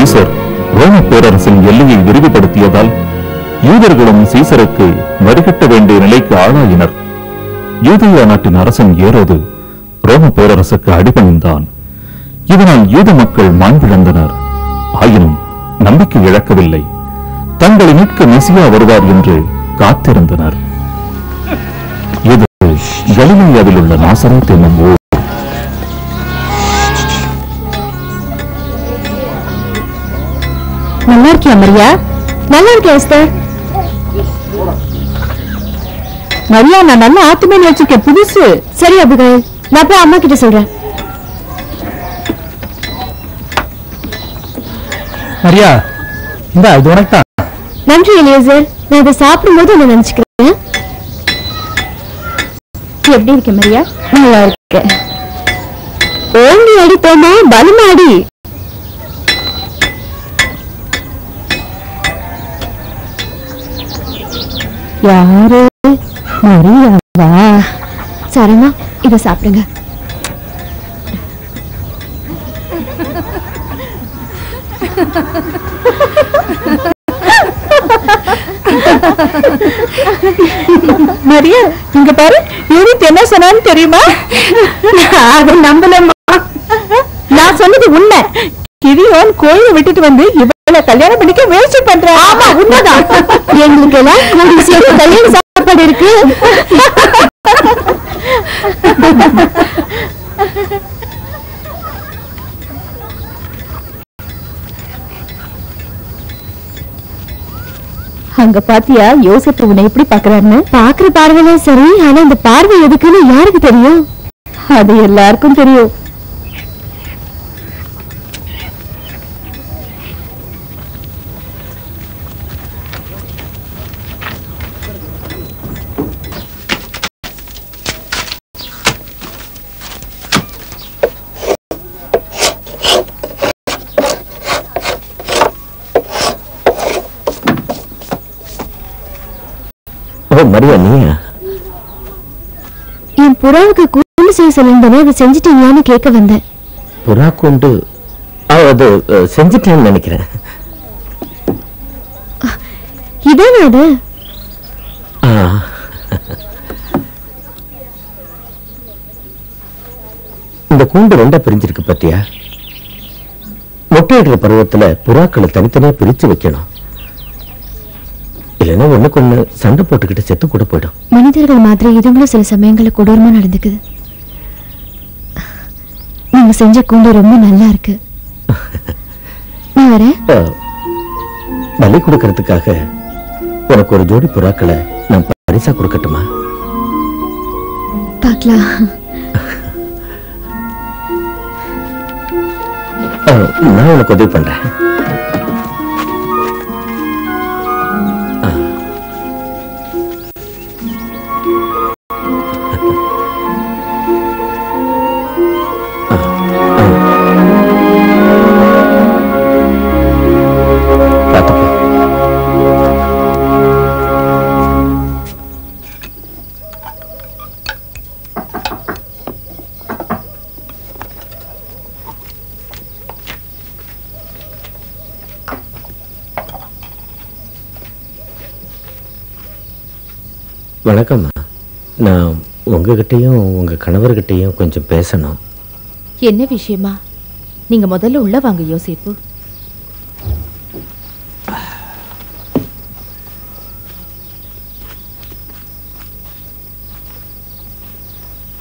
Caesar ரோம பேரரசின் எல்லையை விரிவுபடுத்தியதால் யூதர்களும் சீசருக்கு வரிகட்ட வேண்டிய நிலைக்கு ஆளாயினர். யூதேயா நாட்டின் அரசன் ஏரோது ரோம பேரரசுக்கு அடிபணிந்தான். இதனால் யூத மக்கள் மாண்பிழந்தனர். ஆயினும் நம்பிக்கை இழக்கவில்லை. தங்களை மீட்க மெசியா வருவார் என்று காத்திருந்தனர். இது கலிலேயாவில் உள்ள நாசரேத் என்னும் ஊர். நல்லா இருக்கியா மரியா? நல்லா இருக்கேன் எஸ்தர். மரியா, நான் நல்ல ஆத்துமேல் வச்சிருக்கேன், புதுசு. சரி அபிகாயில், நான் போய் அம்மா கிட்ட சொல்றேன். மரியா, இந்த இது உனக்குதான். நன்றி எலியேசர். நான் இதை சாப்பிடும்போது என்ன நினைச்சுக்கிறேன். எப்படி இருக்க மரியா? நல்லா இருக்க. ஓங்கி அடி தோமா, பலமாடி. யாரு? மரியாவா? சரமா, இதை சாப்பிடுங்க. மரியா, இங்க பாரு, யூனிட் என்ன சொன்னான்னு தெரியுமா? அது நம்பலம்மா. நான் சொன்னது உண்மை. கிரியோன் கோயிலை விட்டுட்டு வந்து இவளை கல்யாணம் பண்ணிக்க முயற்சி பண்றேன். ஆமா, உண்மைதான். எங்களுக்கு எல்லாம் கூடி சேர்ந்து கல்யாண சாப்பாடு இருக்கு. அங்க பாத்தியா யோசித்து உன்னை எப்படி பாக்குறாருன்னு? பாக்குற பார்வையில சரி, ஆனா இந்த பார்வை எதுக்குன்னு யாருக்கு தெரியும்? அது எல்லாருக்கும் தெரியும். மரியா, நீயா? என் புறாவுக்கு கூண்டு செய்ய சொல்லிருந்தேன், அதை செஞ்சுட்டீங்களான்னு கேட்க வந்தேன். புறா கூண்டு? அது செஞ்சுட்டேன்னு நினைக்கிறேன். இதானே அது? இந்த கூண்டு ரெண்டா பிரிஞ்சிருக்கு பத்தியா? முட்டையிடுற பருவத்துல புறாக்களை தனித்தனியா பிரிச்சு வைக்கணும். இல்லைன்னா ஒண்ணுக்கு ஒண்ணு சண்டை போட்டுக்கிட்டு செத்து கூட போயிடும். மனிதர்கள் மாதிரி இதுங்களும் சில சமயங்களில் கொடூரமா நடந்துக்குது. நீங்க செஞ்ச கூண்டு ரொம்ப நல்லா இருக்கு. நான் வரேன். பலி கொடுக்கறதுக்காக உனக்கு ஒரு ஜோடி புறாக்களை நான் பரிசா கொடுக்கட்டுமா? பார்க்கலாம். நான் உனக்கு உதவி பண்றேன். வணக்கம்மா. நான் உங்ககிட்டையும் உங்க கணவர்கிட்டையும் கொஞ்சம் பேசணும். என்ன விஷயமா? நீங்க முதல்ல உள்ள வாங்க யோசேப்பு.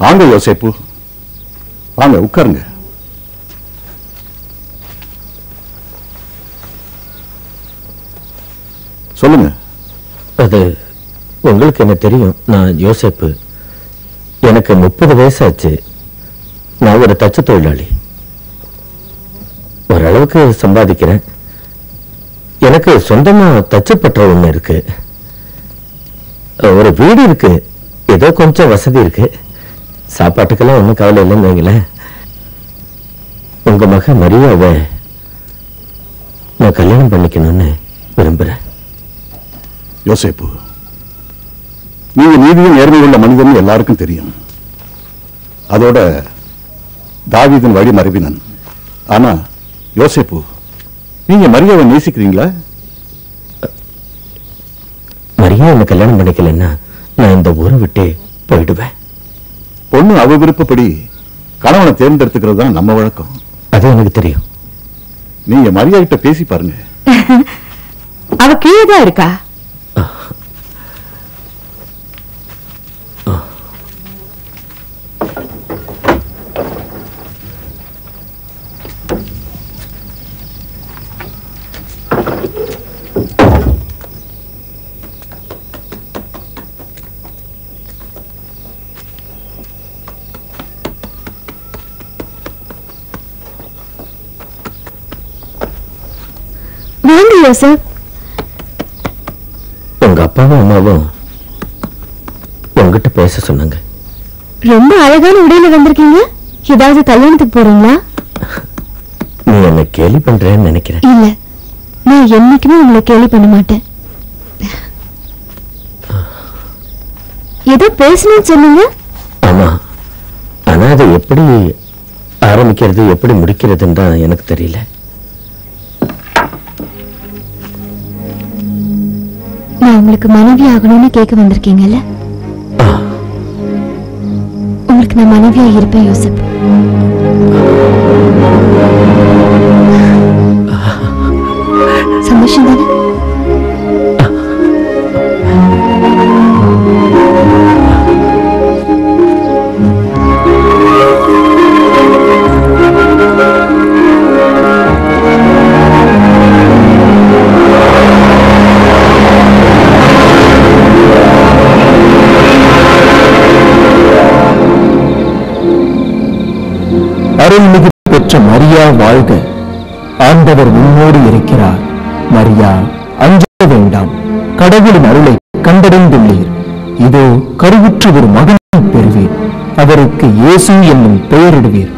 வாங்க யோசேப்பு, வாங்க உட்காருங்க. சொல்லுங்க. அது உங்களுக்கு என்ன தெரியும், நான் யோசேப்பு. எனக்கு 30 வயசாச்சு. நான் ஒரு தச்சு தொழிலாளி. ஓரளவுக்கு சம்பாதிக்கிறேன். எனக்கு சொந்தமா தச்சுப்பற்ற ஒண்ணு இருக்கு. ஒரு வீடு இருக்கு. ஏதோ கொஞ்சம் வசதி இருக்கு. சாப்பாட்டுக்கெல்லாம் ஒன்றும் கவலை இல்லைன்னு வைங்களேன். உங்க மக மரியாவை நான் கல்யாணம் பண்ணிக்கணும்னு விரும்புறேன். யோசேப்பு, நீங்க நீதியும் நேர்மை உள்ள மனிதன் எல்லாருக்கும் தெரியும். அதோட தாவீதின் வழி மரபினன். ஆனா யோசேப்பு, நீங்க மரியாவை நேசிக்கிறீங்களா? மரியா என்ன கல்யாணம் பண்ணிக்கலன்னா நான் இந்த ஊரை விட்டு போயிடுவேன். பொண்ணு அவ விருப்பப்படி கணவனை தேர்ந்தெடுத்துக்கிறது தான் நம்ம வழக்கம். அது எனக்கு தெரியும். நீங்க மரியா கிட்ட பேசி பாருங்க. அவ கீழே தான் இருக்கா. யோசப், உங்க அப்பாவும் அம்மாவும் உங்ககிட்ட பேச சொன்னாங்க. ரொம்ப அழகான உடையில வந்திருக்கீங்க. ஏதாவது கல்யாணத்துக்கு போறீங்களா? நீ என்ன கேலி பண்றேன்னு நினைக்கிறேன். இல்ல, நான் என்னைக்குமே உங்களை கேலி பண்ண மாட்டேன். ஏதோ பேசணும்னு சொன்னீங்க. ஆமா, ஆனா அதை எப்படி ஆரம்பிக்கிறது எப்படி முடிக்கிறதுன்னு தான் எனக்கு தெரியல. நான் உங்களுக்கு மனைவி ஆகணும்னு கேட்க வந்திருக்கீங்கல்ல? உங்களுக்கு நான் மனைவியா இருப்பேன் யோசப். சந்தோஷம் தானே? அருள்மிகு பெற்ற மரியா வாழ்க. ஆண்டவர் உன்னோடு இருக்கிறார். மரியா, அஞ்ச வேண்டாம், கடவுளின் அருளை கண்டடைந்துள்ளீர். இதோ கருவுற்ற ஒரு மகனை பெறுவீர். அவருக்கு இயேசு என்னும் பெயரிடுவீர்.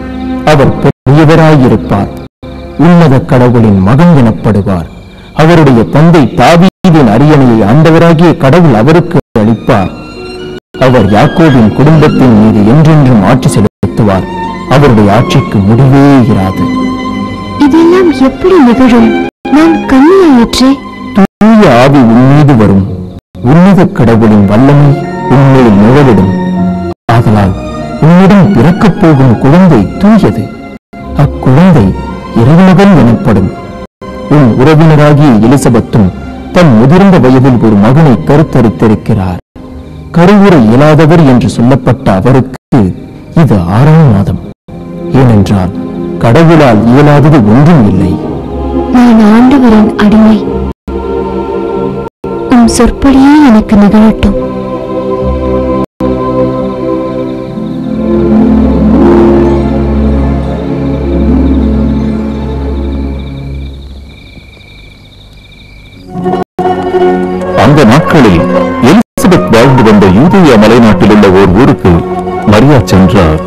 அவர் பெரியவராயிருப்பார். உன்னத கடவுளின் மகன் எனப்படுவார். அவருடைய தந்தை தாவீதின் அரியணையை ஆண்டவராகிய கடவுள் அவருக்கு அளிப்பார். அவர் யாக்கோபின் குடும்பத்தின் மீது என்றென்றும் ஆட்சி செலுத்துவார். அவருடைய ஆட்சிக்கு முடிவே இராது. இதெல்லாம் எப்படி நிகழும்? நான் கண்ணியாயிற்றே. தூய ஆவி உன்மீது வரும். உன்னத கடவுளின் வல்லமை உன்மேல் நிழலிடும். ஆதலால் உன்னிடம் பிறக்கப் போகும் குழந்தை தூயது. அக்குழந்தை இறைமகன் எனப்படும். உன் உறவினராகிய எலிசபெத்தும் தன் முதிர்ந்த வயதில் ஒரு மகனை கருத்தரித்திருக்கிறார். கருவுற இயலாதவர் என்று சொல்லப்பட்ட அவருக்கு இது 6ஆம் மாதம். ஏனென்றால் கடவுளால் இயலாதது ஒன்றும் இல்லை. நான் ஆண்டவரின் அடிமை. உன் சொற்படியே எனக்கு நிகழட்டும். அந்த நாட்களில் எலிசபெத் வாழ்ந்து வந்த யூதேயா மலைநாட்டில் உள்ள ஓர் ஊருக்கு மரியா சென்றார்.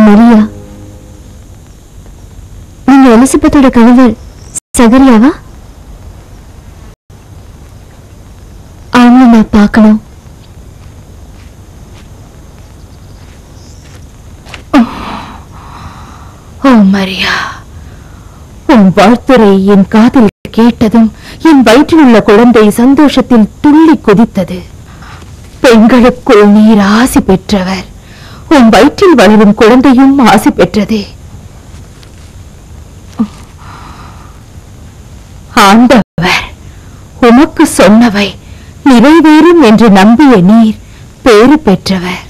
மரியா, நீங்க எலிசபெத்தோட கணவர் சகரியாவா? அவங்கள நான் பார்க்கணும். ஓ மரியா, உன் வாழ்த்துரை என் காதில் கேட்டதும் என் வயிற்றில் உள்ள குழந்தை சந்தோஷத்தில் துள்ளி குதித்தது. பெண்களுக்குள் நீர் ஆசி பெற்றவர். உன் வயிற்றில் வளரும் குழந்தையும் ஆசி பெற்றதே. ஆண்டவர் உமக்கு சொன்னவை நிறைவேறும் என்று நம்பிய நீர் பேறு பெற்றவர்.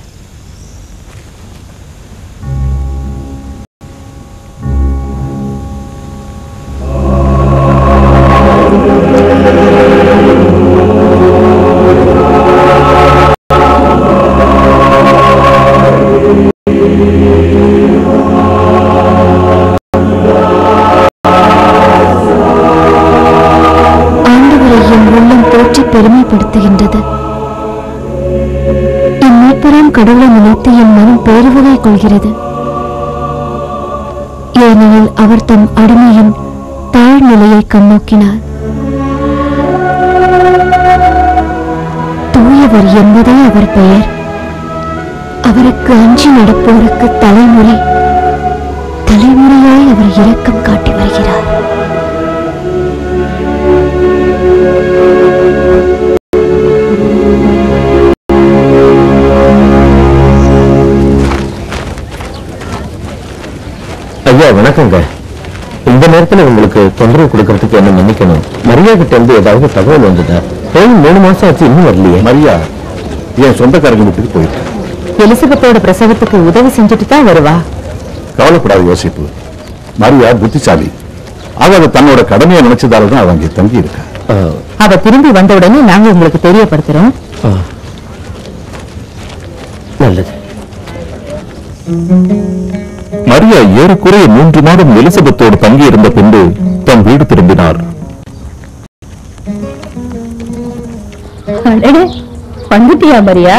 பெருமைப்படுத்துகின்றது. என் மீட்பராம் கடவுளை நினைத்து என் மனம் பேருவகை கொள்கிறது. ஏனெனில் அவர் தம் அடிமையின் தாழ்நிலையை கண்ணோக்கினார். தூயவர் என்பதே அவர் பெயர். அவருக்கு அஞ்சி நடப்போருக்கு தலைமுறையாய் அவர் இரக்கம் காட்டி வருகிறார். ஐயா வணக்கங்க. இந்த நேரத்துல உங்களுக்கு தொந்தரவு கொடுக்கறதுக்கு என்ன மன்னிக்கணும். மரியா கிட்ட இருந்து ஏதாவது தகவல் வந்ததா? 3 மாசம் ஆச்சு, இன்னும் வரலையே. மரியா என் சொந்தக்காரங்க வீட்டுக்கு போயிட்டு எலிசபெத்தோட பிரசவத்துக்கு உதவி செஞ்சுட்டு தான் வருவா. கவலைப்படாத யோசிப்பு. மரியா புத்திசாலி. அவ தன்னோட கடமையை நினைச்சதாலதான் அவ அங்கே தங்கி இருக்கா. அவ திரும்பி வந்த உடனே நாங்க உங்களுக்கு தெரியப்படுத்துறோம். நல்லது. மரியா ஏறக்குறைய 3 மாதம் எலிசபெத்தோடு தங்கி இருந்த பின்பு தம் வீடு திரும்பினார். வந்துட்டியா மரியா?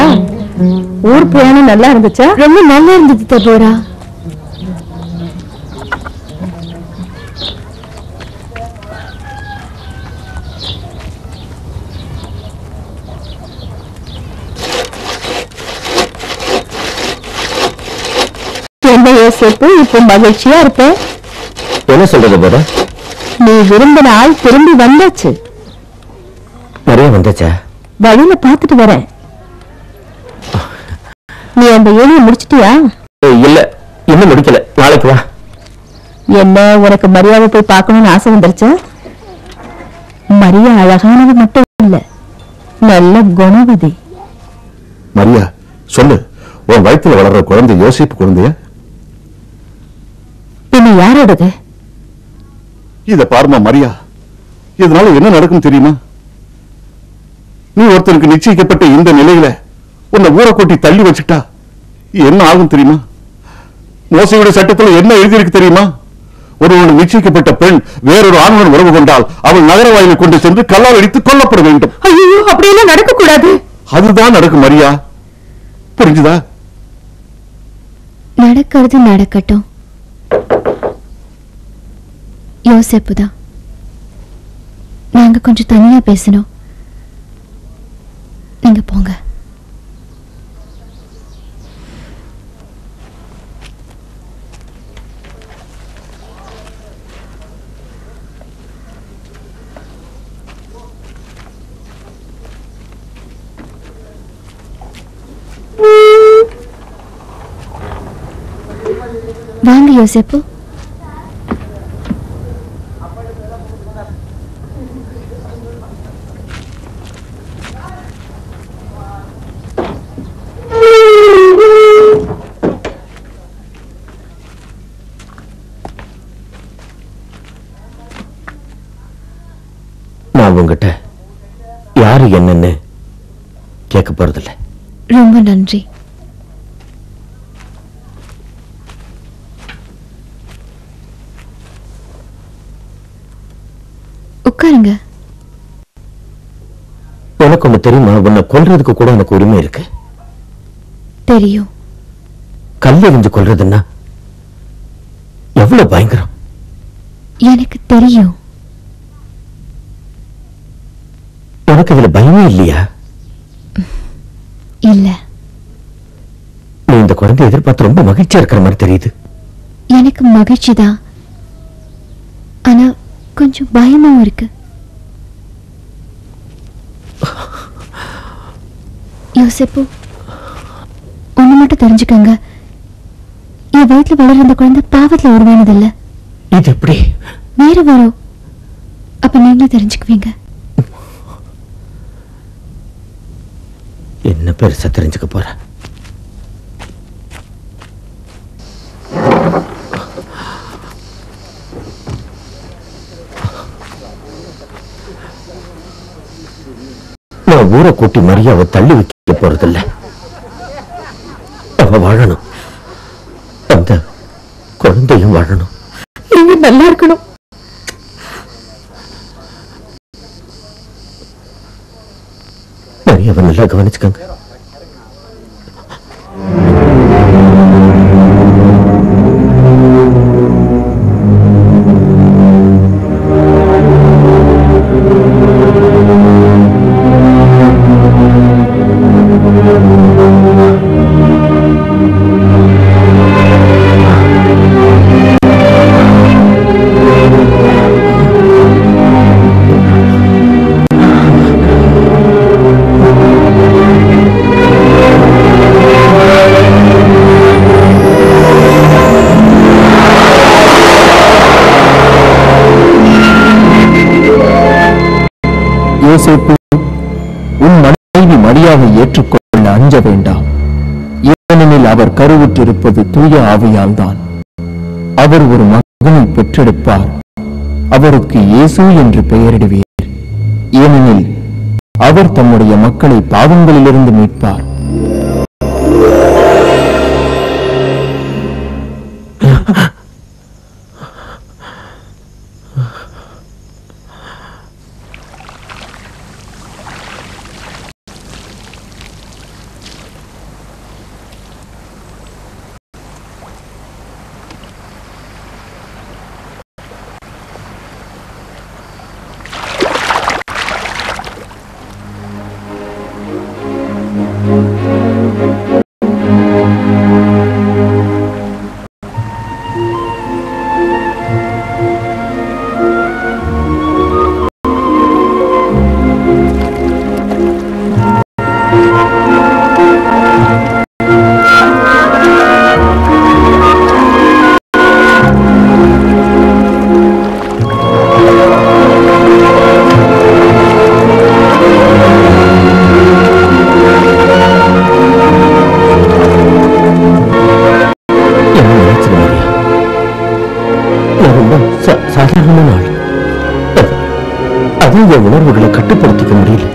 ஊர் பிரயாணம் நல்லா இருந்துச்சா? ரொம்ப நல்லா இருந்தது தபோரா. என்ன யோசிப்பு, இப்ப மகிழ்ச்சியா இருப்ப? என்ன சொல்றது போற? நீ விரும்பின ஆள் திரும்பி வந்தாச்சு. மரியா வந்தாச்சா? வழியில பாத்துட்டு வரேன். நீ அந்த ஏழியை முடிச்சிட்டியா? இல்ல, இன்னும் முடிக்கல. நாளைக்கு வா. என்ன, உனக்கு மரியாதை போய் பார்க்கணும்னு ஆசை வந்துருச்சா? மரியா அழகானது மட்டும் இல்ல, நல்ல குணவதி. மரியா சொல்லு, உன் வயித்துல வளர்ற குழந்தை யோசிப்பு குழந்தைய? பின்ன யாரோடது? இத பாருமா மரியா, இதனால என்ன நடக்கும் தெரியுமா? நீ ஒருத்தருக்கு நிச்சயிக்கப்பட்ட இந்த நிலையில உன்னை ஊரை கூட்டி தள்ளி வச்சுட்டா என்ன ஆகும் தெரியுமா? மோசையுடைய சட்டத்துல என்ன எழுதியிருக்கு தெரியுமா? ஒருவனுக்கு நிச்சயிக்கப்பட்ட பெண் வேறொரு ஆணுடன் உறவு கொண்டால் அவள் நகர வாயிலை கொண்டு சென்று கல்லால் அடித்து கொல்லப்பட வேண்டும். ஐயோ, அப்படியெல்லாம் நடக்க கூடாது. அதுதான் நடக்கும் மரியா, புரிஞ்சுதா? நடக்கிறது நடக்கட்டும். யோசிப்பு தான். நாங்க கொஞ்சம் தனியா பேசணும். நீங்க போங்க. வாங்க யோசிப்பு. நான் உங்ககிட்ட யாரு என்னன்னு கேட்க போறதில்ல. ரொம்ப நன்றி. உட்காருங்க. உனக்கு ஒண்ணு தெரியுமா? உன்னை கொல்றதுக்கு கூட எனக்கு உரிமை இருக்கு. தெரியும். கல்லெறிஞ்சு கொல்றதுன்னா எவ்வளவு பயங்கரம். எனக்கு தெரியும். உனக்கு இதுல பயமே இல்லையா? இல்ல. நீ இந்த குழந்தை எதிர்பார்த்து ரொம்ப மகிழ்ச்சியா இருக்கிற மாதிரி தெரியுது. எனக்கு மகிழ்ச்சி தான், ஆனா கொஞ்சம் பயமும் இருக்கு. யோசிப்பு, ஒண்ணு மட்டும் தெரிஞ்சுக்கங்க. என் வயிற்றுல வளர இந்த குழந்தை பாவத்துல உருவானதில்ல. இது எப்படி? வேற வரும், அப்ப நீங்களே தெரிஞ்சுக்குவீங்க. என்ன பெருசா தெரிஞ்சுக்க போற? நான் ஊரை கூட்டி மரியாதை தள்ளி வைக்க போறதில்ல. அவ வாழணும், அந்த குழந்தையும் வாழணும். நீங்க நல்லா இருக்கணும். மரியாவை நல்லா கவனிச்சுக்கங்க. உன் மனைவி மரியாவை ஏற்றுக்கொள்ள அஞ்ச வேண்டாம். ஏனெனில் அவர் கருவுற்றிருப்பது தூய ஆவியால் தான். அவர் ஒரு மகனை பெற்றெடுப்பார். அவருக்கு இயேசு என்று பெயரிடுவீர். ஏனெனில் அவர் தம்முடைய மக்களை பாவங்களிலிருந்து மீட்பார். சாதாரணமான ஆள். அதுவும் என் உணர்வுகளை கட்டுப்படுத்திக்க முடியல.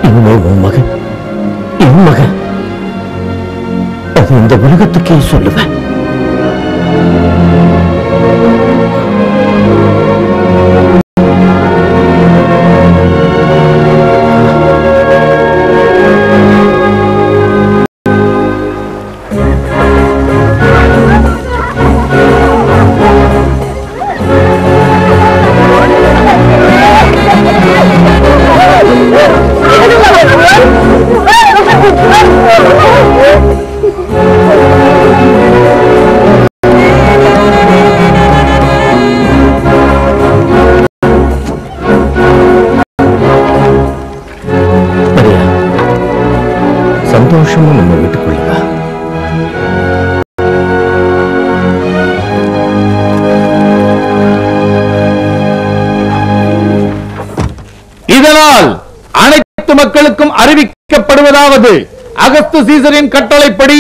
இனிமே உன் மகன், என் மகன், அது இந்த உலகத்துக்கே சொல்லுவேன். சந்தோஷமும் நம்ம வீட்டுக்குள்ளா. இதனால் அனைத்து மக்களுக்கும் அறிவிக்கப்படுவதாவது, அகஸ்து சீசரின் கட்டளைப்படி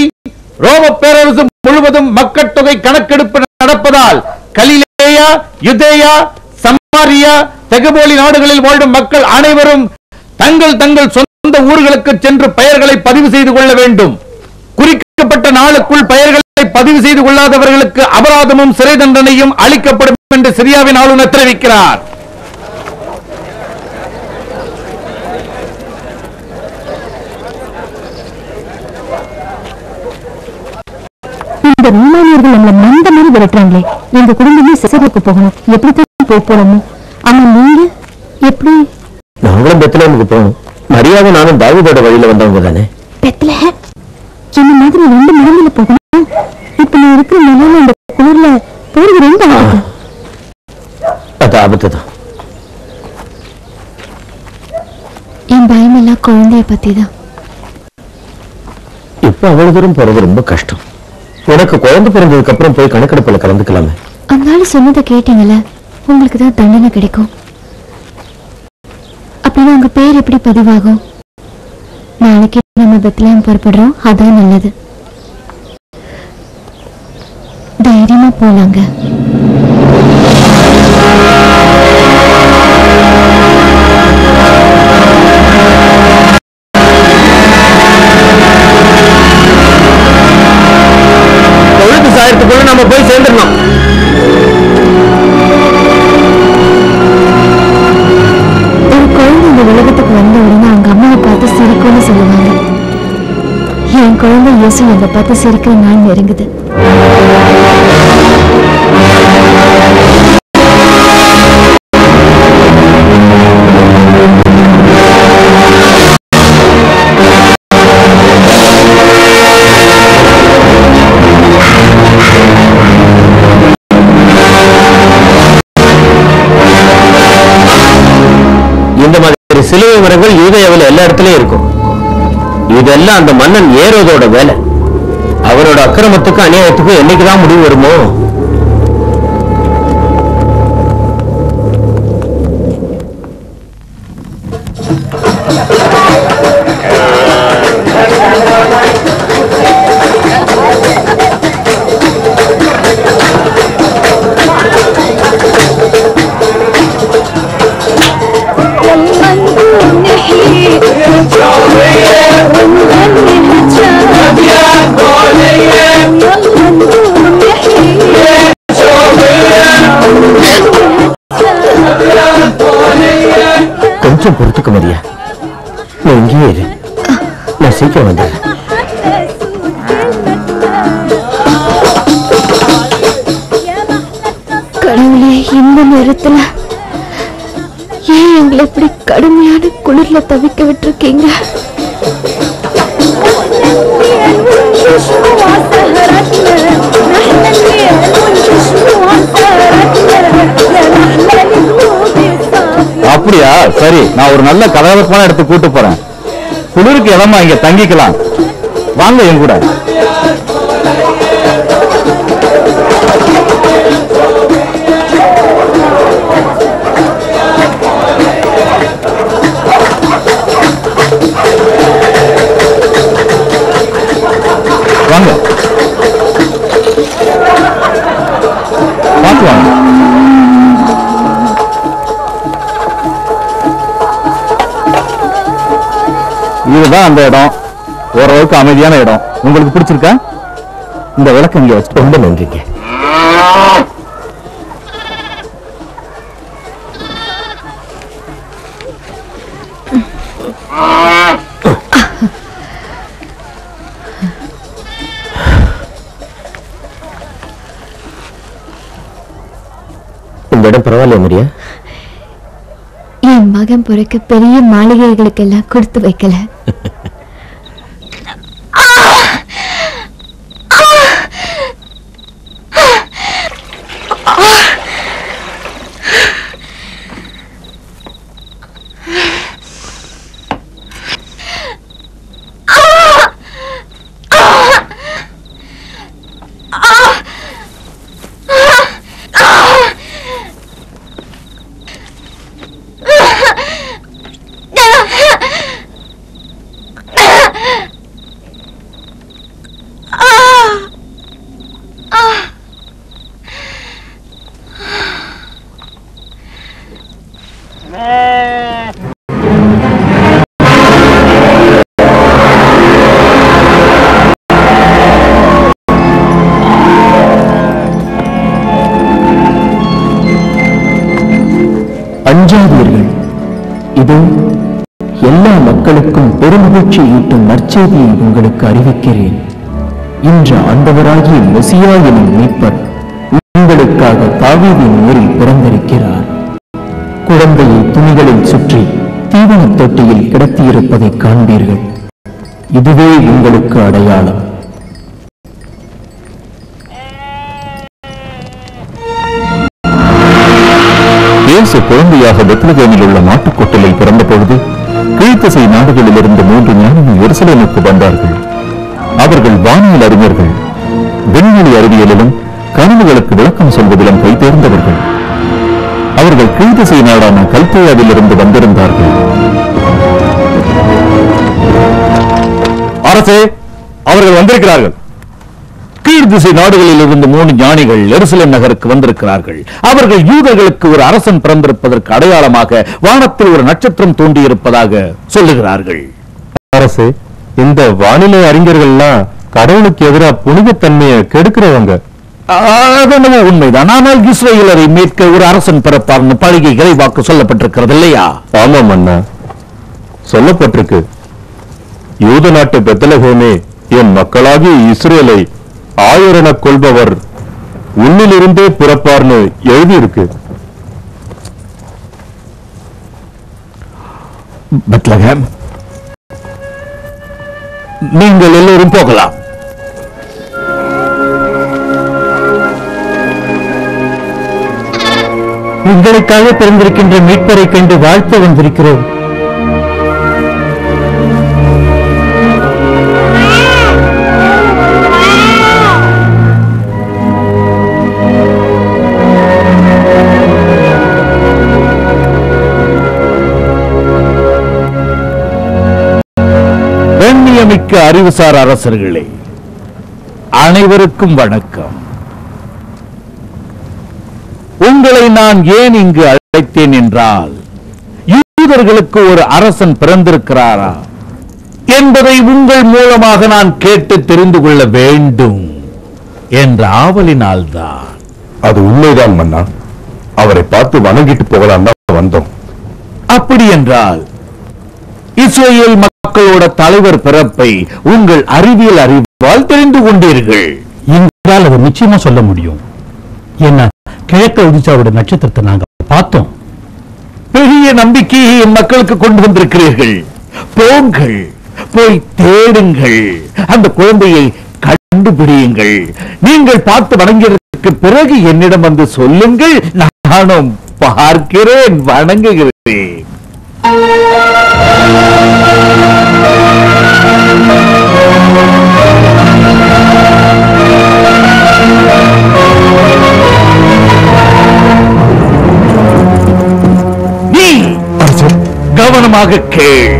ரோம பேரரசு முழுவதும் மக்கள் தொகை கணக்கெடுப்பு நடப்பதால் கலிலேயா, யூதேயா, சமாரியா, தெகபோலி நாடுகளில் வாழும் மக்கள் அனைவரும் தங்கள் தங்கள் சொந்த ஊர்களுக்கு சென்று பெயர்களை பதிவு செய்து கொள்ள வேண்டும். குறிக்கப்பட்ட நாளுக்குள் பெயர்களை பதிவு செய்து கொள்ளாதவர்களுக்கு அபராதமும் சிறை தண்டனையும் அளிக்கப்படும் என்று சிரியாவின் ஆளுநர் தெரிவிக்கிறார். இந்த ரோமானியர்கள் நம்மள மந்த மாதிரி விரட்டுறாங்களே. எங்க குடும்பமே சிசருக்கு போகணும். எப்படி போறோமோ. ஆனா நீங்க எப்படி? நாங்களும் பெத்லஹேமுக்கு போகணும். மரியாதை நானும் தாவீதோட வழியில வந்தவங்க தானே. பெத்லஹேம் என்ன மாதிரி 2 மடங்குல போகணும். இப்ப நான் இருக்கிற நிலையில இந்த குளிர்ல போறது ரொம்ப ஆபத்து. அது ஆபத்து தான். என் பயம் எல்லாம் குழந்தைய பத்தி தான். இப்ப அவ்வளவு தூரம் போறது ரொம்ப கஷ்டம். உனக்கு குழந்தை பிறந்ததுக்கு அப்புறம் போய் கணக்கெடுப்புல கலந்துக்கலாமே. அதனால சொன்னதை கேட்டீங்கல்ல, உங்களுக்கு தான் தண்டனை கிடைக்கும். அப்படின்னா உங்க பேர் எப்படி பதிவாகும்? நாளைக்கு நம்ம பெத்லஹேம் புறப்படுறோம். அதான் நல்லது. தைரியமா போலாங்க. பொழுது சாயத்துக்குள்ள நம்ம போய் சேர்ந்துடணும். ஒரு குழந்தை இந்த உலகத்துக்கு வந்த உடனே பார்த்து சிரிக்கும்னு சொல்லுவாங்க. என் குழந்தை இயேசு என்னை பார்த்து சிரிக்கிற நாள் நெருங்குது. இந்த மாதிரி சிலுவை மரங்கள் யூதேயாவில் எல்லா இடத்துலயும் இருக்கும். இதெல்லாம் அந்த மன்னன் ஏரோதோட வேலை. அவரோட அக்கிரமத்துக்கும் அநியாயத்துக்கும் என்னைக்குதான் முடிவு வருமோ? கொஞ்சம் பொறுத்துக்க மரியா, நான் இங்கேயே இரு, நான் சீக்கிரம் வந்துடுறேன். கடவுளே, இந்த நேரத்துல ஏன் எங்களை இப்படி கடுமையான குளிர்ல தவிக்க விட்டுருக்கீங்க? அப்படியா? சரி, நான் ஒரு நல்ல கலகலப்பான இடத்துக்கு கூட்டு போறேன். குளிருக்கு இடமா இங்க தங்கிக்கலாம். வாங்க என் கூட. வாங்க, பார்த்து வாங்க. இதுதான் அந்த இடம். ஓரளவுக்கு அமைதியான இடம். உங்களுக்கு பிடிச்சிருக்கா? இந்த விளக்கம் இங்க வச்சு. ரொம்ப நன்றிங்க. இந்த இடம் பரவாயில்ல மரியா? என் மகன் பிறக்க பெரிய மாளிகைகளுக்கெல்லாம் கொடுத்து வைக்கல. அஞ்சாதீர்கள், இதோ எல்லா மக்களுக்கும் பெருமகிழ்ச்சி ஈட்டும் நற்செய்தியை உங்களுக்கு அறிவிக்கிறேன். இன்று ஆண்டவராகிய மெசியா எனும் மீட்பர் உங்களுக்காக தாவீதின் ஊரில் பிறந்திருக்கிறார். குழந்தையை துணிகளில் சுற்றி தீவனத் தொட்டியில் கிடத்தியிருப்பதை காண்பீர்கள். இதுவே உங்களுக்கு அடையாளம். இயேசு குழந்தையாக பெத்லகேமில் உள்ள மாட்டுக்கொட்டிலில் பிறந்த பொழுது கீழ்த்திசை நாடுகளிலிருந்து 3 ஞானிகள் எருசலேமுக்கு வந்தார்கள். அவர்கள் வானியல் அறிஞர்கள், விண்வெளி அறிவியலிலும் கனவுகளுக்கு விளக்கம் சொல்வதிலும் கைதேர்ந்தவர்கள். அவர்கள் கீழ்த்திசை நாடான கல்தேயாவிலிருந்து வந்திருந்தார்கள். அரசே, அவர்கள் வந்திருக்கிறார்கள். கீழ் திசை நாடுகளில் இருந்து 3 ஞானிகள் எருசலேம் நகருக்கு வந்திருக்கிறார்கள். அவர்கள் யூதர்களுக்கு ஒரு அரசன் பிறந்திருப்பதற்கு அடையாளமாக வானத்தில் ஒரு நட்சத்திரம் தோன்றியிருப்பதாக சொல்லுகிறார்கள். அரசு, இந்த வானிலை அறிஞர்கள்லாம் கடவுளுக்கு எதிராக புனிதத்தன்மையை கெடுக்கிறவங்க. அதென்னவோ உண்மைதான். ஆனால் இஸ்ரேலரை மீட்க ஒரு அரசன் பிறப்பார்னு பழைய இறைவாக்கு சொல்லப்பட்டிருக்கிறது இல்லையா? ஆமாம் அண்ணா, சொல்லப்பட்டிருக்கு. யூத நாட்டு பெத்லகேமே, என் மக்களாகிய இஸ்ரேலை ஆயரெனக் கொள்பவர் உன்னிலிருந்தே பிறப்பார்னு எழுதியிருக்கு. பெத்லகேம், நீங்கள் எல்லோரும் போகலாம். உங்களுக்காக பிறந்திருக்கின்ற மீட்பரை கண்டு வாழ்த்து வந்திருக்கிறோம். கண்ணியமிக்க அறிவுசார் அரசர்களே, அனைவருக்கும் வணக்கம். உங்களை நான் ஏன் இங்கு அழைத்தேன் என்றால், யூதர்களுக்கு ஒரு அரசன் பிறந்திருக்கிறாரா என்பதை உங்கள் மூலமாக நான் கேட்டு தெரிந்து கொள்ள வேண்டும் என்ற ஆவலினால்தான். அது உண்மைதான் மன்னா. அவரை பார்த்து வணங்கிட்டு போகலாம் தான் வந்தோம். அப்படி என்றால் இஸ்ரேல் மக்களோட தலைவர் பிறப்பை உங்கள் அறிவியல் அறிவால் தெரிந்து கொண்டீர்கள் என்றால் அவர் நிச்சயமா சொல்ல முடியும். என்ன, கிழக்கு ஒடிசாவோட நட்சத்திரத்தை நாங்க பார்த்தோம். பெரிய நம்பிக்கையை என் மக்களுக்கு கொண்டு வந்திருக்கிறீர்கள். போங்கள், போய் தேடுங்கள், அந்த குழந்தையை கண்டுபிடியுங்கள். நீங்கள் பார்த்து வணங்கியதற்கு பிறகு என்னிடம் வந்து சொல்லுங்கள். நானும் பார்க்கிறேன், வணங்குகிறேன். கவனமாக கேள்.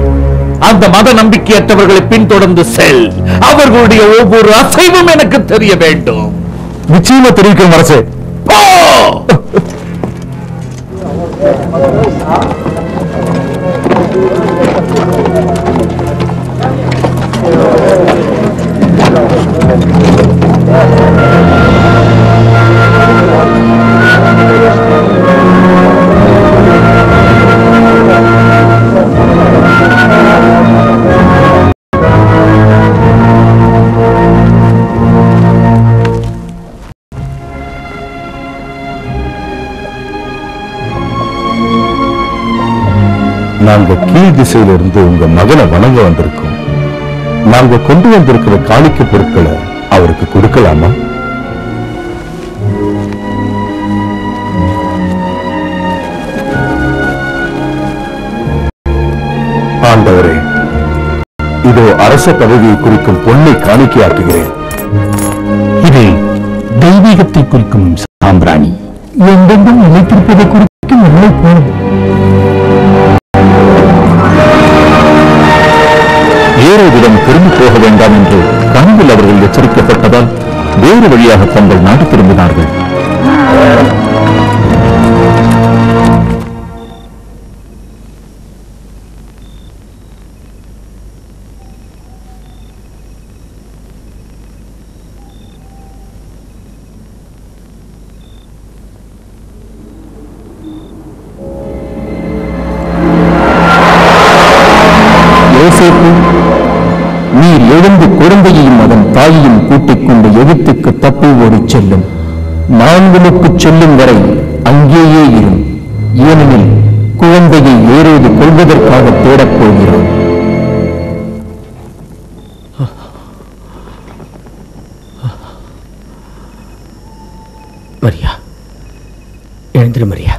அந்த மத நம்பிக்கையற்றவர்களை பின்தொடர்ந்து செல். அவர்களுடைய ஒவ்வொரு அசைவும் எனக்கு தெரிய வேண்டும். நிச்சயமா தெரிவிக்கும் அரசே. போ. நாங்க கீழ் திசையிலிருந்து உங்க மகனை வணங்க வந்திருக்கோம். நாங்க கொண்டு வந்திருக்கிற காணிக்கை பொருட்களை அவருக்கு கொடுக்கலாமா? ஆண்டவரே, இதோ அரச பதவியை குறிக்கும் பொன்னை காணிக்கையாக்குகிறேன். இது தெய்வீகத்தை குறிக்கும் சாம்பிராணி, எங்கெங்கும் நிலைத்திருப்பதை குறிக்கும் எல்லை போல். ஏரோவிடம் திரும்பி போக வேண்டாம் என்று கனவில் அவர்கள் எச்சரிக்கப்பட்டதால் வேறு வழியாக தங்கள் நாடு திரும்பினார்கள். யோசேப்பு, நீர் எழுந்து குழந்தையையும் அதன் தாயையும் கூட்டிக் கொண்டு எகிப்துக்கு தப்பி ஓடிச் செல்லும். நான் உனக்கு சொல்லும் வரை அங்கேயே இரும். ஏனெனில் குழந்தையை ஏறோது கொள்வதற்காக தேடப் போகிறோம். மரியா, எழுந்திரு மரியா.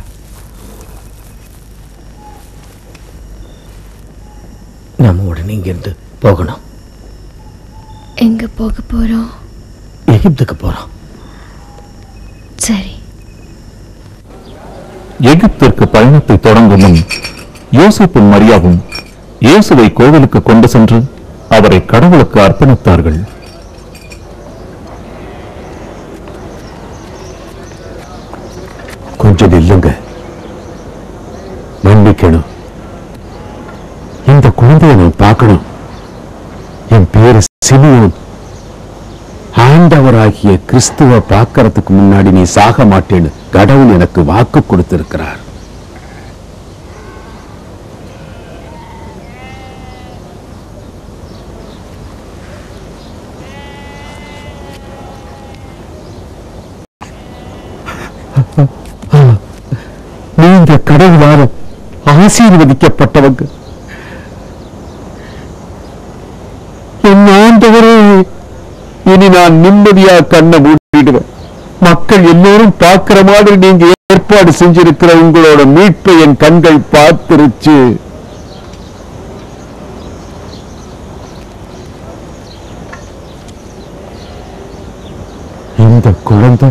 நாம உடனே இங்கிருந்து போகணும். எங்க போக போறோம்? எகிப்துக்கு போறோம். சரி. எகிப்திற்கு பயணத்தை தொடங்கும் முன் யோசேப்பும் மரியாவும் இயேசுவை கோவிலுக்கு கொண்டு சென்று அவரை கடவுளுக்கு அர்ப்பணித்தார்கள். கொஞ்சம் இல்லைங்க, மன்னிக்கணும். இந்த குழந்தையை நான் பார்க்கணும். என் பேரு சிமியோன். ஆண்டவராகிய கிறிஸ்துவ பார்க்கறதுக்கு முன்னாடி நீ சாக மாட்டேன்னு கடவுள் எனக்கு வாக்கு கொடுத்திருக்கிறார். கடவுளால ஆசீர்வதிக்கப்பட்டவங்க. என் ஆண்டவரே, இனி நான் நிம்மதியா கண்ணை மூடிடுவேன். மக்கள் எல்லோரும் பார்க்கிற மாதிரி நீங்க ஏற்பாடு செஞ்சிருக்கிற உங்களோட மீட்பை என் கண்கள் பார்த்திருச்சு. இந்த குழந்தை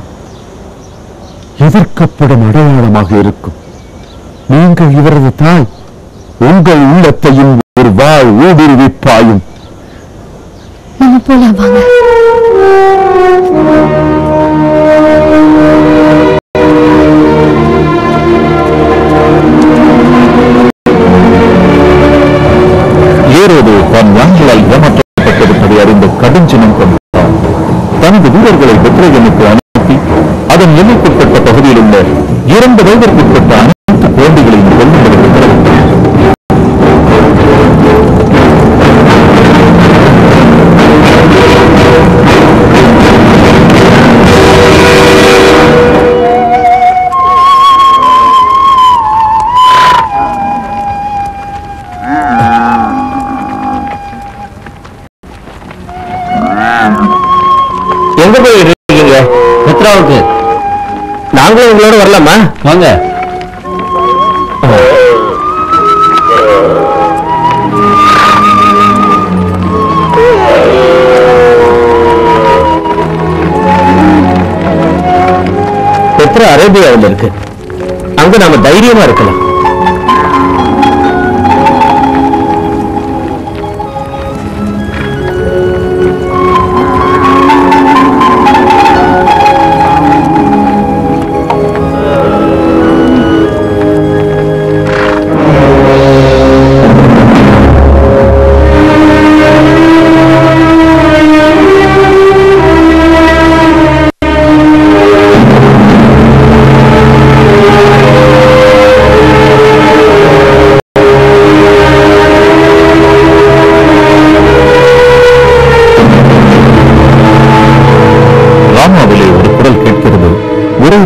எதிர்க்கப்படும் அடையாளமாக இருக்கும். நீங்கள் இவரது தாய். உங்கள் உள்ளத்தையும் ஒரு வாழ் ஊடுருவி பாயும். போலாம் வாங்க. ஏரோது தன் யாங்களால் ஏமாற்றப்பட்டிருப்பதை அறிந்த கடுஞ்சினம் கொண்டார். தனது வீரர்களை பெத்லகேமுக்கு அனுப்பி அதன் எல்லைக்குட்பட்ட பகுதியில் உள்ள 2 வயதிற்குட்பட்ட அனைத்து குழந்தைகளையும் கொல்லும்படி உத்தரவிட்டார். எங்க போய் இருக்கீங்க? பெத்ராவுக்கு. நாங்களும் உங்களோட வரலாமா? வாங்க. பெத்ரா அரேபியாவில் இருக்கு. அங்க நாம தைரியமா இருக்கலாம்.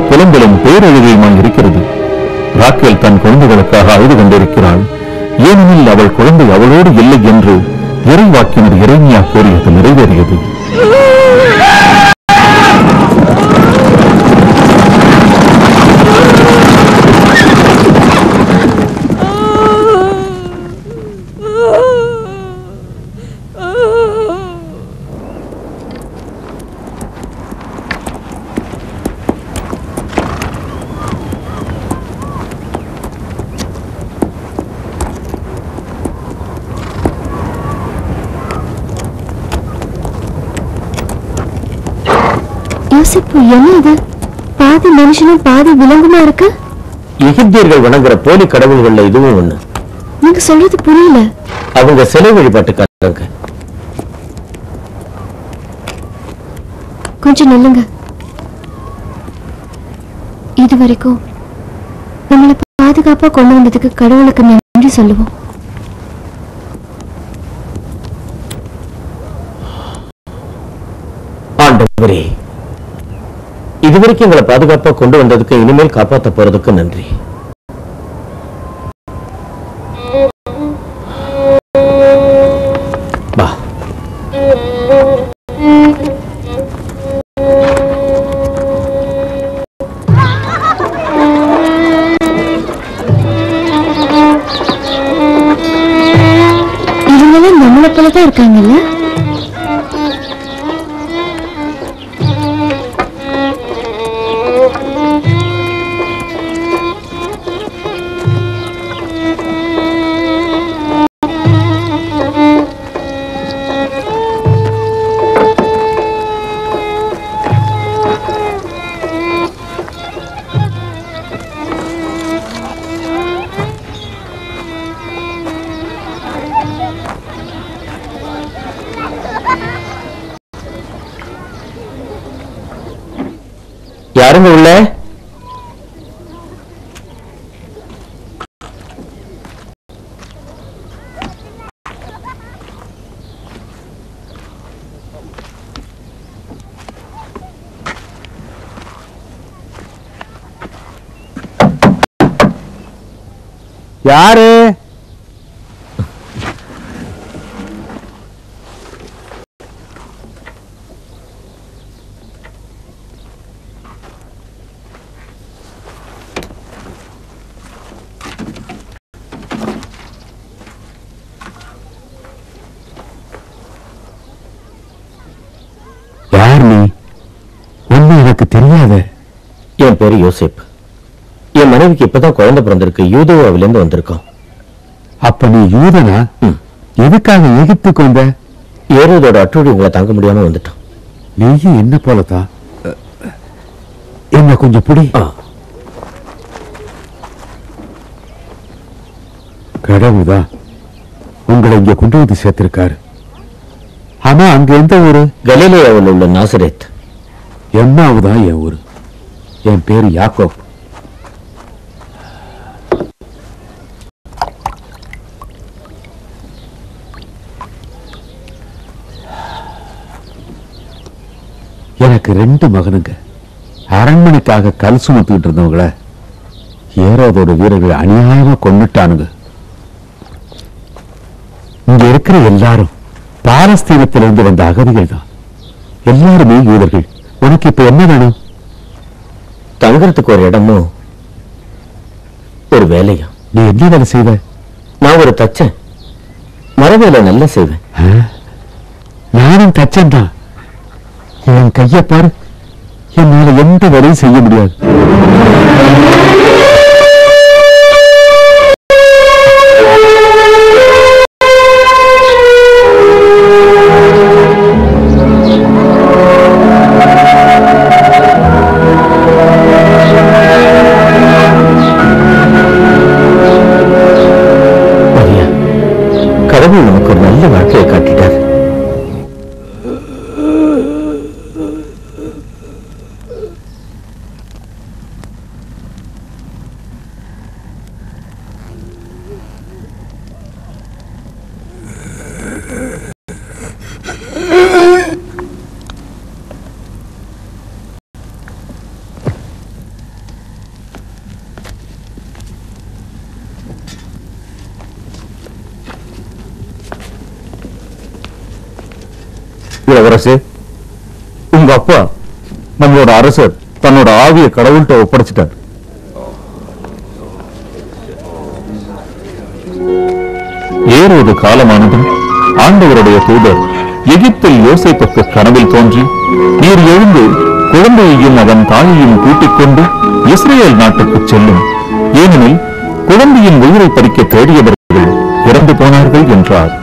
புலம்பலும் பேரழுகையுமாய் இருக்கிறது. ராக்கேல் தன் குழந்தைகளுக்காக அழுது கொண்டிருக்கிறாள். ஏனெனில் அவள் குழந்தை அவளோடு இல்லை என்று இறைவாக்கினர் எரேமியா கூறியது நிறைவேறியது. என்ன இது? பாதி மனுஷனும் பாதி விலங்குமா இருக்கு. எகிப்தியர்கள் வணங்குற போலி கடவுள்கள்ல இதுவும் ஒண்ணு. நீங்க சொல்றது புரியல. அவங்க சிலை வழிபாட்டுக்காரங்க. கொஞ்சம் நில்லுங்க. இது வரைக்கும் நம்மளை பாதுகாப்பா கொண்டு வந்ததுக்கு கடவுளுக்கு நன்றி சொல்லுவோம். ஆண்டவரே, இதுவரைக்கும் எங்களை பாதுகாப்பா கொண்டு வந்ததுக்கு, இனிமேல் காப்பாற்ற போறதுக்கு நன்றி. இவங்கெல்லாம் நம்மளை போலதான் இருக்காங்கல்ல. யாருங்க உள்ள? யாரு? யார் நீ? ஒண்ணு எனக்கு தெரியாத. என் பேரு யோசேப். என் மனைவிக்கு இப்பதான் குழந்தை பிறந்திருக்கு. யூதோவாவிலிருந்து வந்திருக்கோம். அப்ப நீ யூதனா? எதுக்காக எகிப்துக்கு வந்த? ஏரோதோட அட்டூழி உங்களை தாங்க முடியாம வந்துட்டோம். நீயும் என்ன போலதான். என்ன கொஞ்சம் புடி. கடவுள்தான் உங்களை இங்க கொண்டு வந்து சேர்த்திருக்காரு. ஆனா அங்க எந்த ஊரு? கலிலேயாவில் உள்ள நாசரேத். எம்மாவுதான் என் ஊரு. என் பேரு யாக்கோப். எனக்கு 2 மகனுங்க. அரண்மனைக்காக கல் சுமத்திட்டு இருந்தவங்கள ஏரோதோட வீரர்கள் அநியாயமா கொன்னுட்டானுங்க. இங்க இருக்கிற எல்லாரும் பாலஸ்தீனத்திலிருந்து வந்த அகதிகள் தான். எல்லாருமே யூதர்கள். உனக்கு இப்ப என்ன வேணும்? தங்குறதுக்கு ஒரு இடமும் ஒரு வேலையும். நீ என்ன வேலை செய்வ? நான் ஒரு தச்சன். மரவேலை நல்லா செய்வேன். நானும் தச்சன் தான். என் கையை பாரு. என்னால எந்த வேலையும் செய்ய முடியாது. கடவுள் நமக்கு ஒரு நல்ல வாழ்க்கையை காட்டிட்டார். இளவரசே, உங்க அப்பா நம்மளோட அரசர் தன்னோட ஆவிய கடவுள்கிட்ட ஒப்படைச்சிட்டார். ஏரோது காலமானதும் ஆண்டவருடைய தூதர் எகிப்தில் யோசேப்புக்கு கனவில் தோன்றி, நீர் எழுந்து குழந்தையையும் அவன் தாயையும் கூட்டிக் கொண்டு இஸ்ரேல் நாட்டுக்கு செல்லும், ஏனெனில் குழந்தையின் உயிரை பறிக்க தேடியவர்கள் இறந்து போனார்கள் என்றார்.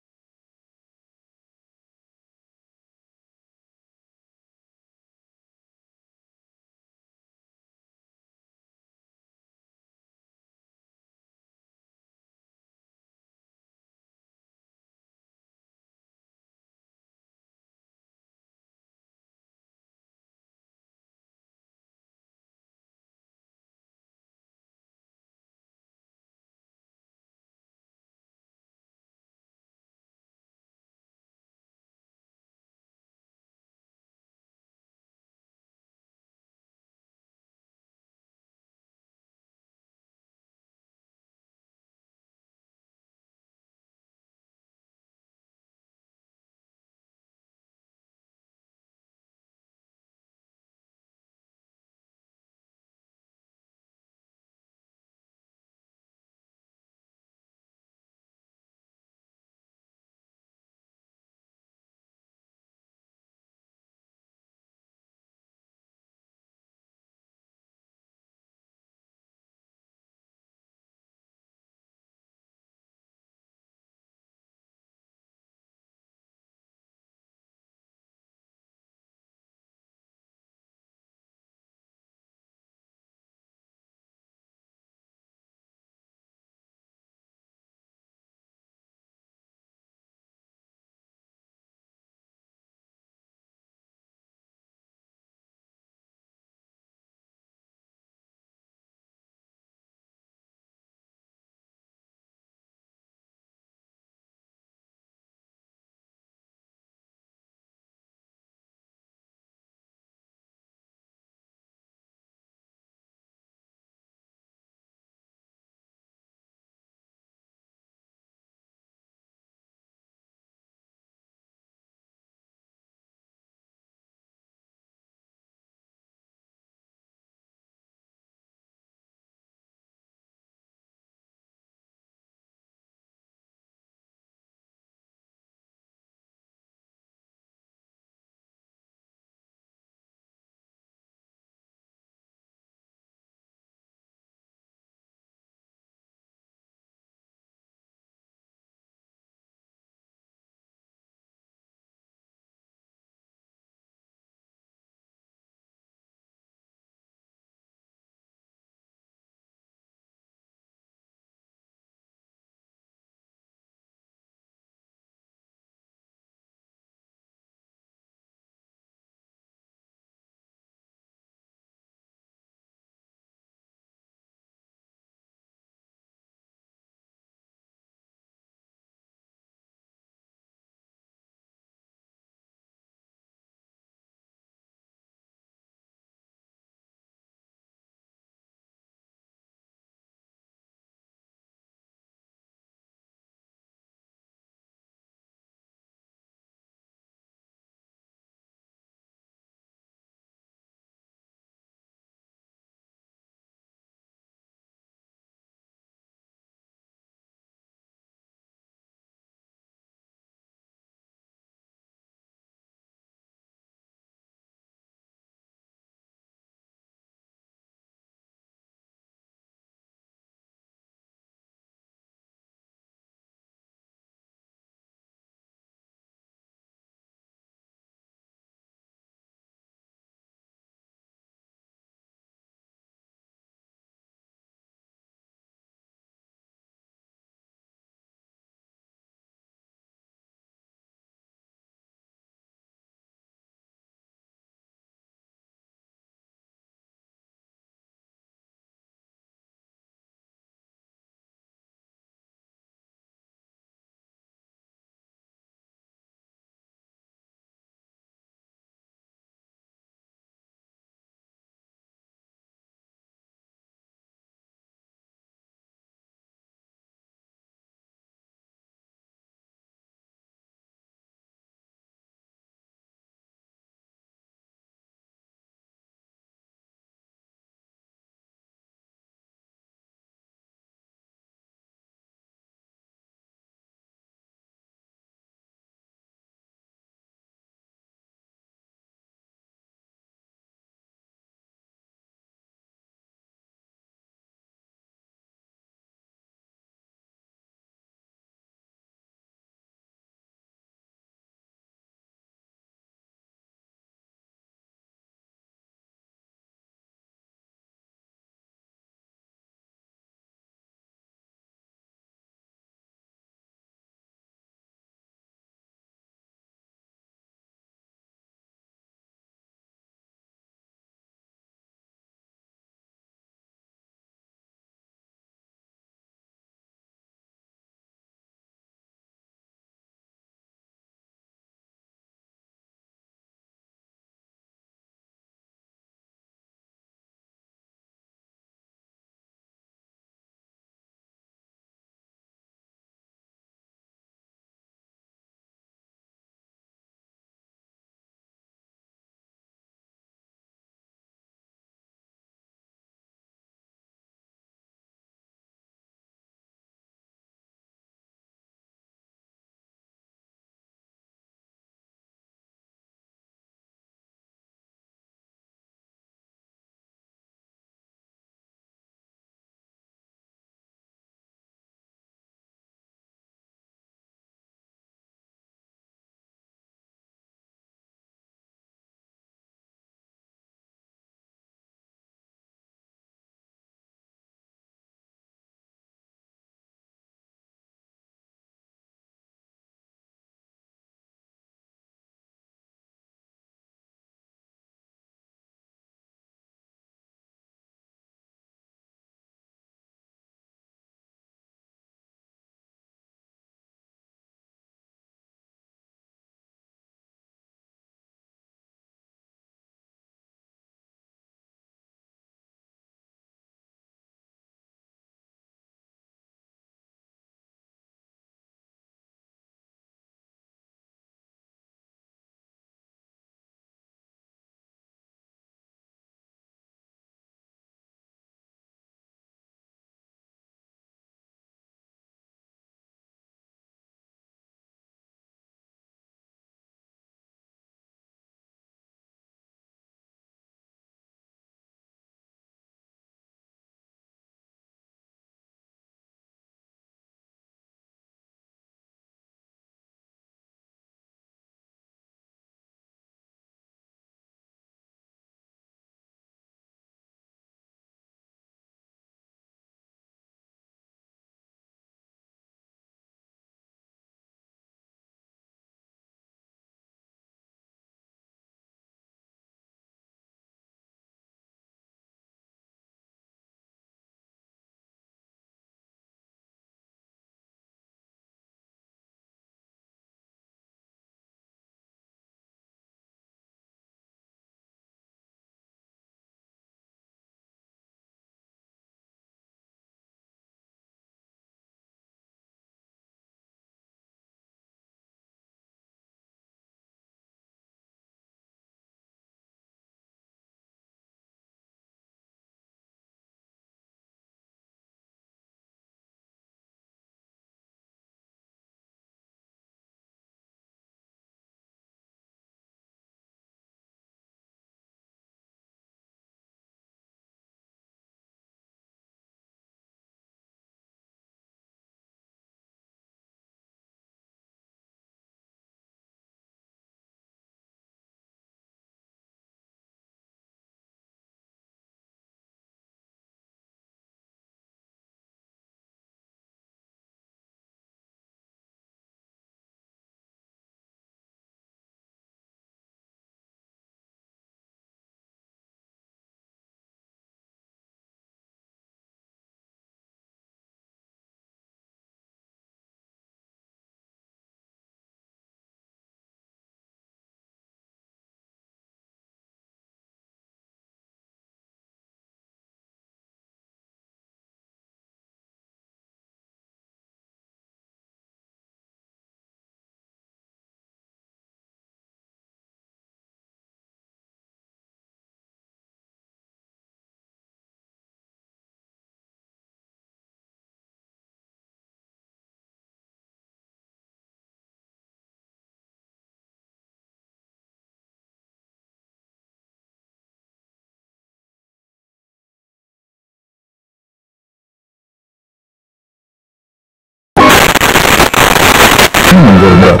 பெண்ணும் அங்கிருந்தார்.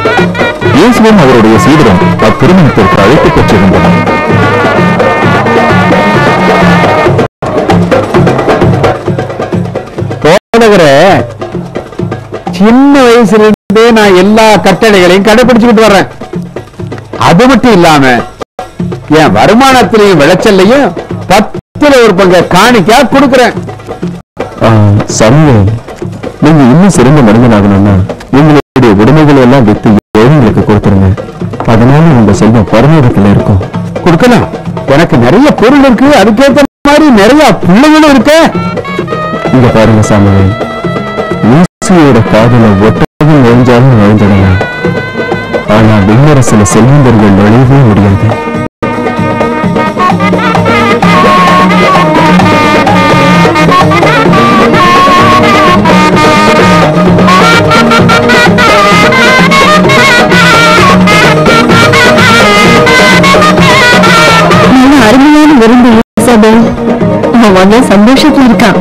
இயேசுவும் அவருடைய சீடரும் அத்திருமணத்திற்கு அழைப்பு பெற்றிருந்தனர். சின்ன வயசுல இருந்தே நான் எல்லா கட்டளைகளையும் கடைபிடிச்சுக்கிட்டு வர்றேன். அது மட்டும் இல்லாம என் வருமானத்திலையும் விளைச்சல்லையும் 10ல் 1 பங்கு காணிக்கா கொடுக்கிறேன். சமயம் நீங்க இன்னும் சிறந்த மனிதனாகணும்னா உங்களுடைய உடைமைகளை எல்லாம் வித்து ஏழைகளுக்கு கொடுத்துருங்க. அதனால உங்க செல்வம் பரமேடத்துல இருக்கும். கொடுக்கலாம். எனக்கு நிறைய பொருள் இருக்கு, அதுக்கேற்ற மாதிரி நிறைய பிள்ளைகளும் இருக்கு. இங்க பாருங்க சாமியே, ஊசியோட காதல ஒட்டகம் நுழைஞ்சாலும் நுழைஞ்சிடலாம். ஆனா விண்ணரசுல செல்வந்தர்கள் நுழையவே முடியாது. அருமையான விருந்து அவன் சந்தோஷத்துல இருக்கான்.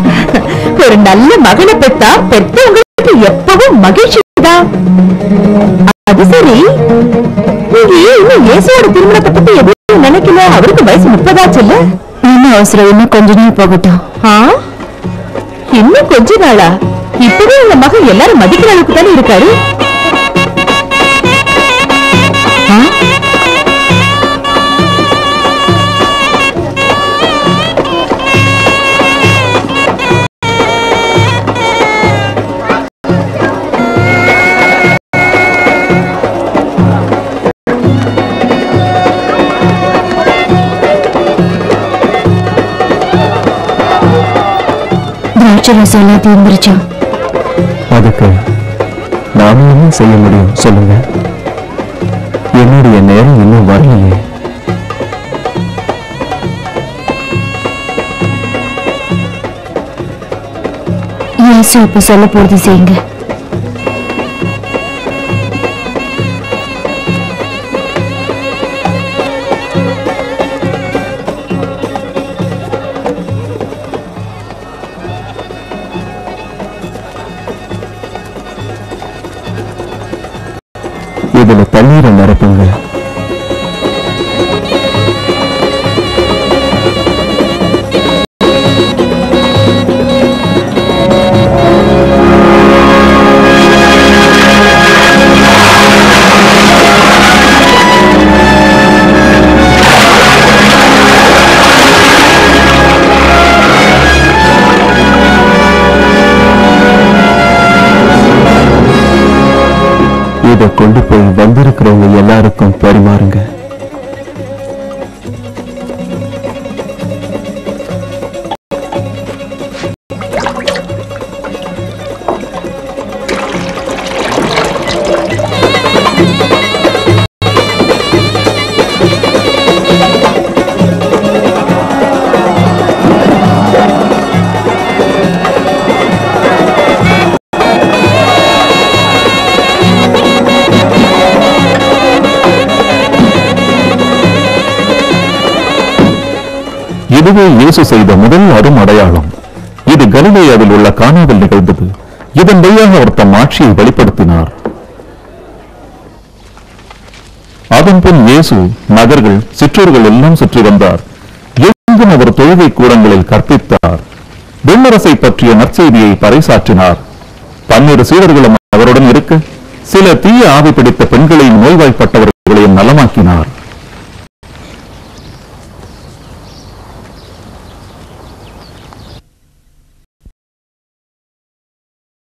ஒரு நல்ல மகனை பெற்றா பெற்றவங்களுக்கு எப்பவும் மகிழ்ச்சி தான். அது சரி, நீங்க இன்னும் இயேசுவோட திருமணத்தை பத்தி எதுவும் நினைக்கல? அவருக்கு வயசு 30 ஆச்சுல்ல? இன்னும் அவசரம், இன்னும் கொஞ்ச நாள் போகட்டும். இன்னும் கொஞ்ச நாளா? இப்பவே உங்க மகன் எல்லாரும் மதிக்கிற அளவுக்கு தானே இருக்காரு. தீர்ந்துருச்சா? அதுக்கு நாம என்ன செய்ய முடியும் சொல்லுங்க? என்னுடைய நேரம் இன்னும் வரலையே. இயேசு இப்ப சொல்ல போறது செய்யுங்க. இதுல தண்ணீரை நிரப்புங்க. இதை கொண்டு போய் வந்திருக்கிறவங்க எல்லாருக்கும் பரிமாறுங்க. இதுவே இயேசு செய்த முதல் அரும் அடையாளம். இது கலிலேயாவில் உள்ள கானாவில் நிகழ்ந்தது. இதன் வழியாக அவர் தம் ஆட்சியை வெளிப்படுத்தினார். அதன் பின் இயேசு நகர்கள் சிற்றூர்கள் எல்லாம் சுற்றி வந்தார். எங்கும் அவர் தொழுகை கூடங்களில் கற்பித்தார். விண்ணரசை பற்றிய நற்செய்தியை பறைசாற்றினார். 12 சீடர்களும் அவருடன் இருக்க சில தீய ஆவி பிடித்த பெண்களையும் நோய்வாய்ப்பட்டவர்களையும் நலமாக்கினார்.